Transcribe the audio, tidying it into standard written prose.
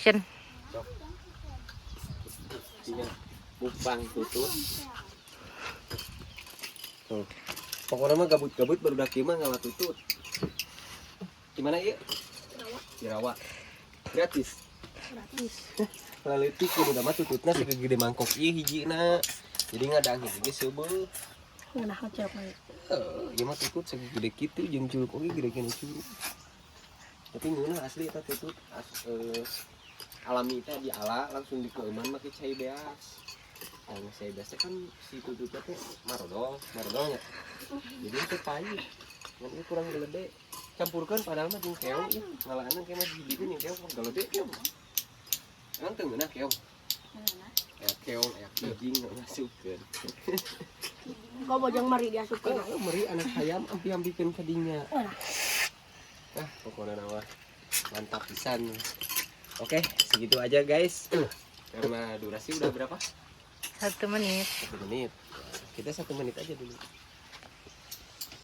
action. Mukbang tutut. Tuh. Pokoknya mah gabut-gabut baru dak mah ngalah tutut. Gimana ieu? Dirawa. Gratis. Laletik udah mah tututna segede mangkok ieu hijina. Jadi ngadang hiji seubeuh. Ngenah ngecap we. Ieu mah tutut segede kitu jeung curug oge gede kene curug. Tapi ngeunah asli eta tutut alami teh di ala langsung dikeuman make cai beas. Nah, cai beas kan si tututnya teh marodol ya. Jadi itu pahit. Ngan ieu kurang gede. Campurkan padahal mah jeung keong ieu. Ngalahanan kayak mah dihidupin yang keong gede keong. Emang teu ngeunah keong. Ya keong aya kijing masukkeun. Kau bojong mari diasupkeun. Meri anak ayam ampi-ampikeun ka dinya. Pokoknya nama mantap pisan. Oke, segitu aja guys. Karena durasi udah berapa? 1 menit. 1 menit. Kita 1 menit aja dulu.